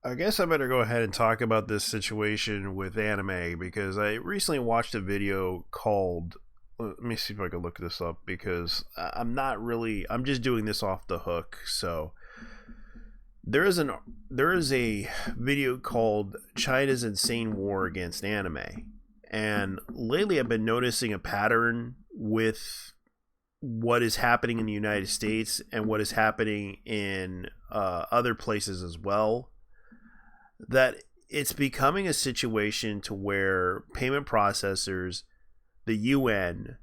I guess I better go ahead and talk about this situation with anime because I recently watched a video called. Let me see if I can look this up because I'm not really. I'm just doing this off the hook. So there is an there is a video called China's Insane War Against Anime, and lately I've been noticing a pattern with what is happening in the United States and what is happening in other places as well, that it's becoming a situation to where payment processors, the UN,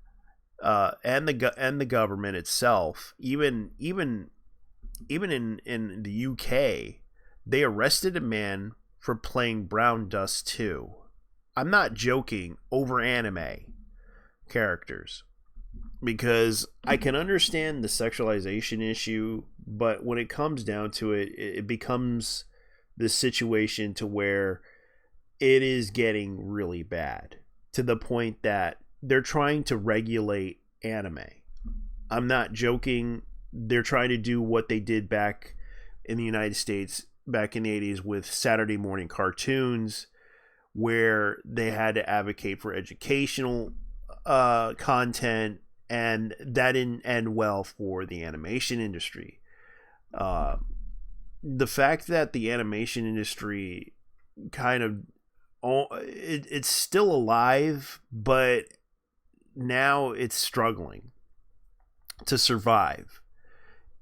and the government itself, even in the UK, they arrested a man for playing Brown Dust 2. I'm not joking, over anime characters, because I can understand the sexualization issue, but when it comes down to it, it becomes this situation to where it is getting really bad to the point that they're trying to regulate anime. I'm not joking. They're trying to do what they did back in the United States back in the 80s with Saturday morning cartoons, where they had to advocate for educational content, and that didn't end well for the animation industry. Uh, the fact that the animation industry kind of it's still alive, but now it's struggling to survive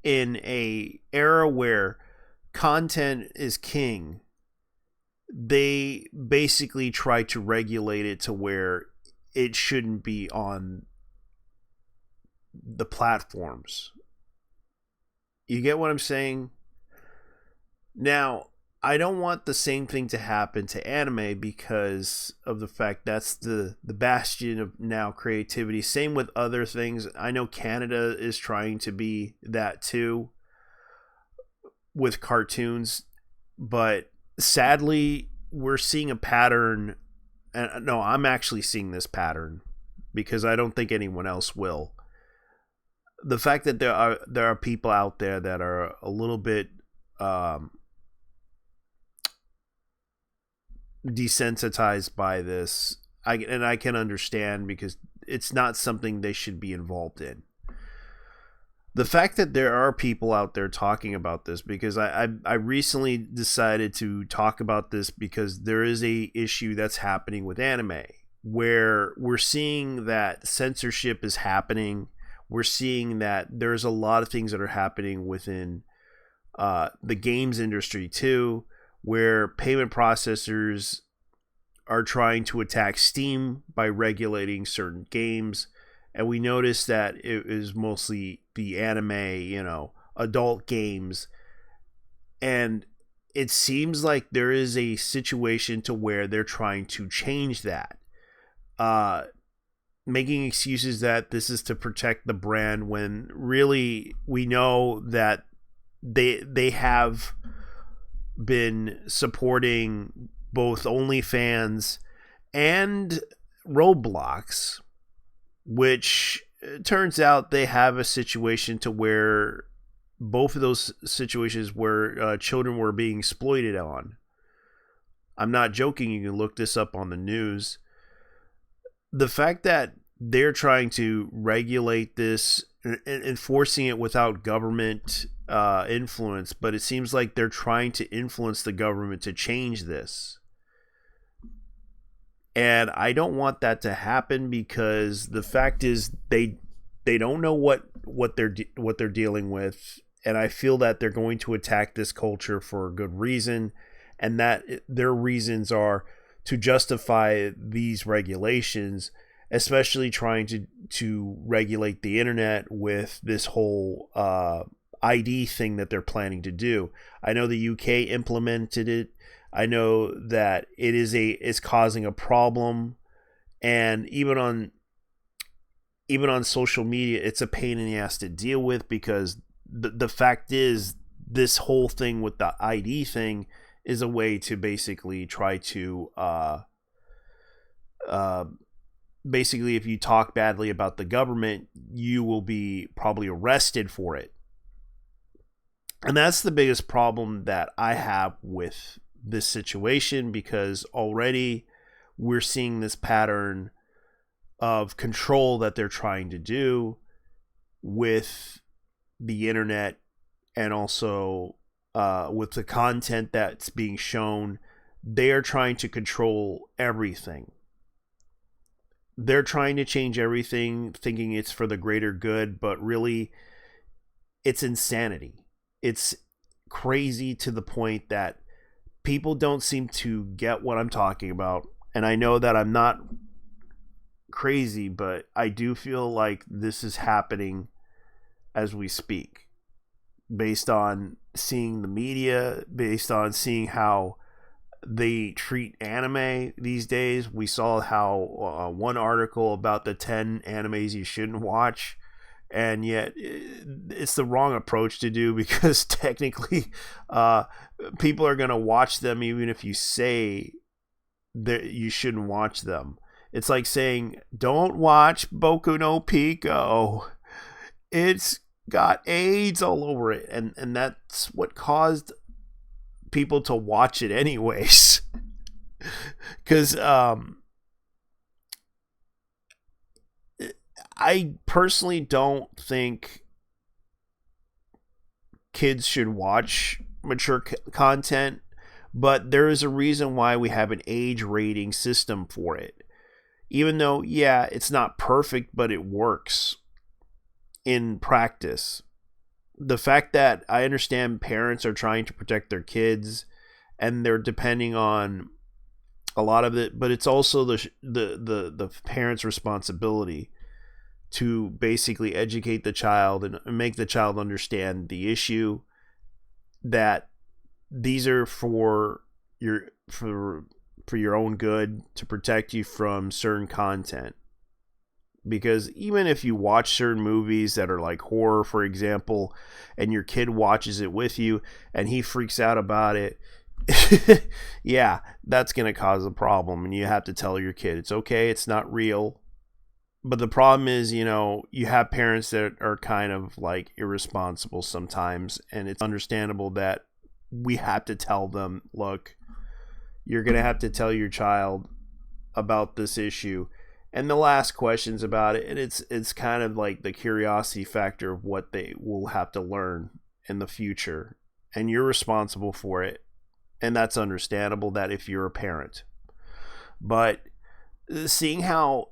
in a era where content is king. They basically try to regulate it to where it shouldn't be on the platforms. You get what I'm saying? Now, I don't want the same thing to happen to anime because of the fact that's the bastion of now creativity. Same with other things. I know Canada is trying to be that too with cartoons, but sadly, we're seeing a pattern. And no, I'm actually seeing this pattern because I don't think anyone else will. The fact that there are people out there that are a little bit desensitized by this, I can understand because it's not something they should be involved in. The fact that there are people out there talking about this, because I recently decided to talk about this because there is a issue that's happening with anime where we're seeing that censorship is happening. We're seeing that there's a lot of things that are happening within the games industry too, where payment processors are trying to attack Steam by regulating certain games. And we noticed that it is mostly the anime, adult games. And it seems like there is a situation to where they're trying to change that. Making excuses that this is to protect the brand when really we know that they have been supporting both OnlyFans and Roblox, which turns out they have a situation to where both of those situations where children were being exploited on. I'm not joking. You can look this up on the news. The fact that they're trying to regulate this and enforcing it without government influence, but it seems like they're trying to influence the government to change this. And I don't want that to happen because the fact is they don't know what they're dealing with, and I feel that they're going to attack this culture for a good reason, and that their reasons are to justify these regulations, especially trying to regulate the internet with this whole ID thing that they're planning to do. I know the UK implemented it. I know that it's causing a problem, and even on social media, it's a pain in the ass to deal with because the fact is this whole thing with the ID thing is a way to basically try to basically, if you talk badly about the government, you will be probably arrested for it. And that's the biggest problem that I have with this situation, because already we're seeing this pattern of control that they're trying to do with the internet, and also with the content that's being shown. They are trying to control everything. They're trying to change everything, thinking it's for the greater good, but really it's insanity. It's crazy to the point that people don't seem to get what I'm talking about. And I know that I'm not crazy, but I do feel like this is happening as we speak, based on seeing the media, based on seeing how they treat anime these days. We saw how one article about the 10 animes you shouldn't watch, and yet it's the wrong approach to do, because technically people are going to watch them even if you say that you shouldn't watch them. It's like saying, don't watch Boku no Pico. It's got AIDS all over it. And that's what caused people to watch it anyways. Because I personally don't think kids should watch mature content, but there is a reason why we have an age rating system for it. Even though, yeah, it's not perfect, but it works in practice. The fact that I understand parents are trying to protect their kids and they're depending on a lot of it, but it's also the parents' responsibility to basically educate the child and make the child understand the issue, that these are for your own good, to protect you from certain content. Because even if you watch certain movies that are like horror, for example, and your kid watches it with you and he freaks out about it, yeah, that's going to cause a problem. And you have to tell your kid, it's okay, it's not real. But the problem is, you have parents that are kind of like irresponsible sometimes. And it's understandable that we have to tell them, look, you're going to have to tell your child about this issue. And they'll ask questions about it, and it's kind of like the curiosity factor of what they will have to learn in the future, and you're responsible for it, and that's understandable that if you're a parent. But seeing how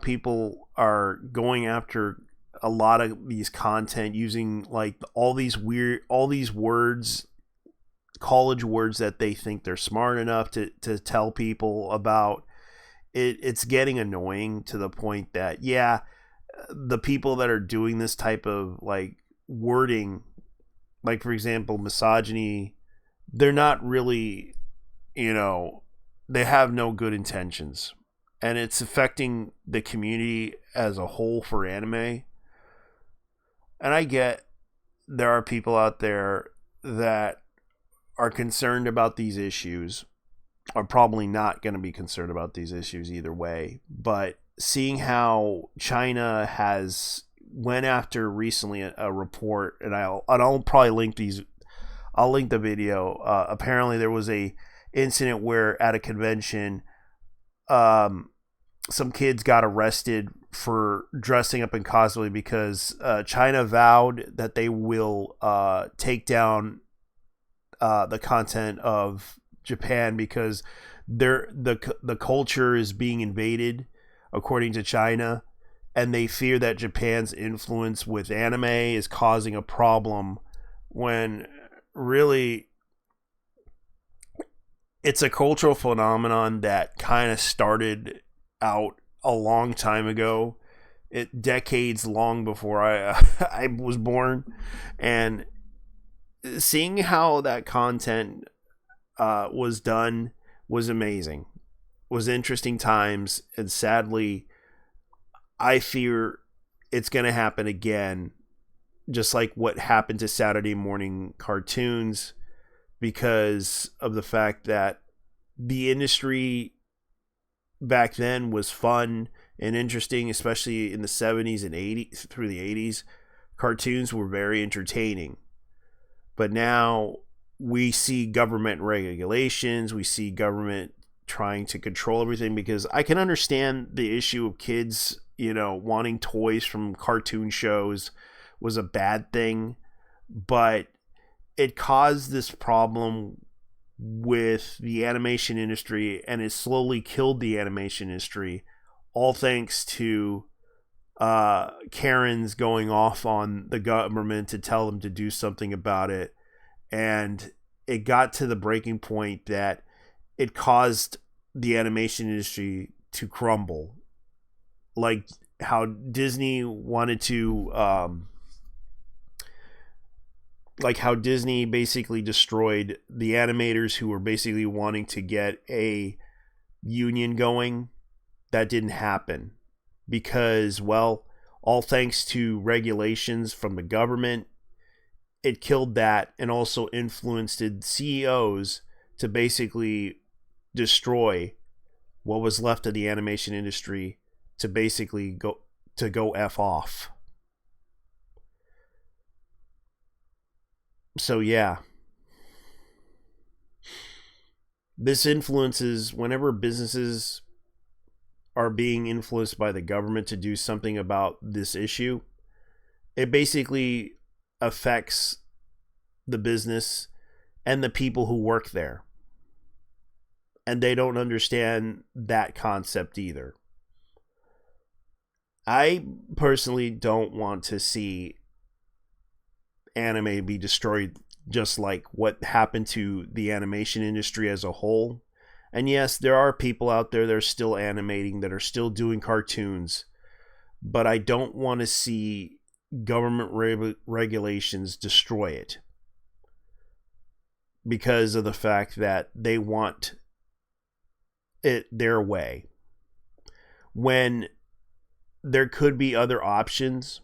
people are going after a lot of these content, using like all these words, college words that they think they're smart enough to tell people about. It's getting annoying to the point that, yeah, the people that are doing this type of like wording, like for example, misogyny, they're not really, they have no good intentions, and it's affecting the community as a whole for anime. And I get there are people out there that are concerned about these issues, are probably not going to be concerned about these issues either way. But seeing how China has went after recently a report, and I'll probably link these. I'll link the video. Apparently, there was a incident where at a convention, some kids got arrested for dressing up in cosplay because China vowed that they will take down the content of Japan, because the culture is being invaded according to China, and they fear that Japan's influence with anime is causing a problem, when really it's a cultural phenomenon that kind of started out a long time ago, decades long before I was born. And seeing how that content was done was amazing, was interesting times, and sadly I fear it's going to happen again, just like what happened to Saturday morning cartoons, because of the fact that the industry back then was fun and interesting, especially in the 70s and 80s through the 80s. Cartoons were very entertaining. But now we see government regulations, we see government trying to control everything, because I can understand the issue of kids, wanting toys from cartoon shows was a bad thing, but it caused this problem with the animation industry, and it slowly killed the animation industry, all thanks to Karens going off on the government to tell them to do something about it. And it got to the breaking point that it caused the animation industry to crumble. Like how Disney wanted to, like how Disney basically destroyed the animators who were basically wanting to get a union going. That didn't happen because, well, all thanks to regulations from the government, it killed that, and also influenced CEOs to basically destroy what was left of the animation industry, to basically go F off. So yeah, this influences, whenever businesses are being influenced by the government to do something about this issue, it basically affects the business and the people who work there. And they don't understand that concept either. I personally don't want to see anime be destroyed, just like what happened to the animation industry as a whole. And yes, there are people out there that are still animating, that are still doing cartoons, but I don't want to see government regulations destroy it, because of the fact that they want it their way, when there could be other options.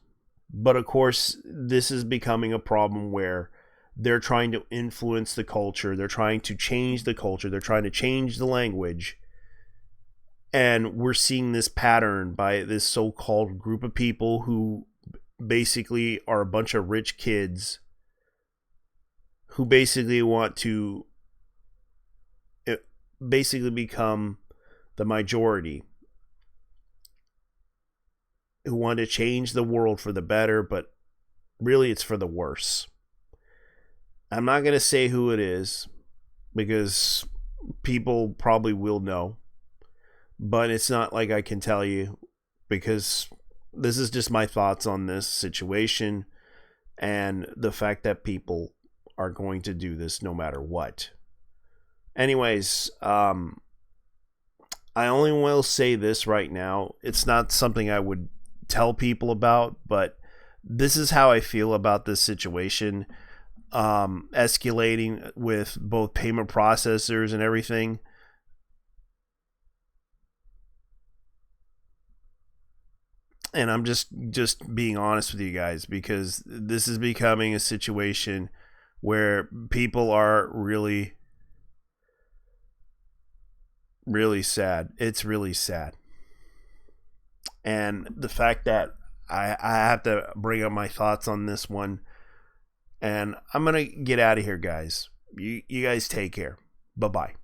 But of course, this is becoming a problem where they're trying to influence the culture. They're trying to change the culture. They're trying to change the language. And we're seeing this pattern by this so-called group of people who basically are a bunch of rich kids who basically want to basically become the majority, who want to change the world for the better, but really it's for the worse. I'm not going to say who it is, because people probably will know, but it's not like I can tell you, because this is just my thoughts on this situation and the fact that people are going to do this no matter what. Anyways, I only will say this right now. It's not something I would tell people about, but this is how I feel about this situation. Escalating with both payment processors and everything. And I'm just being honest with you guys, because this is becoming a situation where people are really, really sad. It's really sad. And the fact that I have to bring up my thoughts on this one. And I'm going to get out of here, guys. You guys take care. Bye-bye.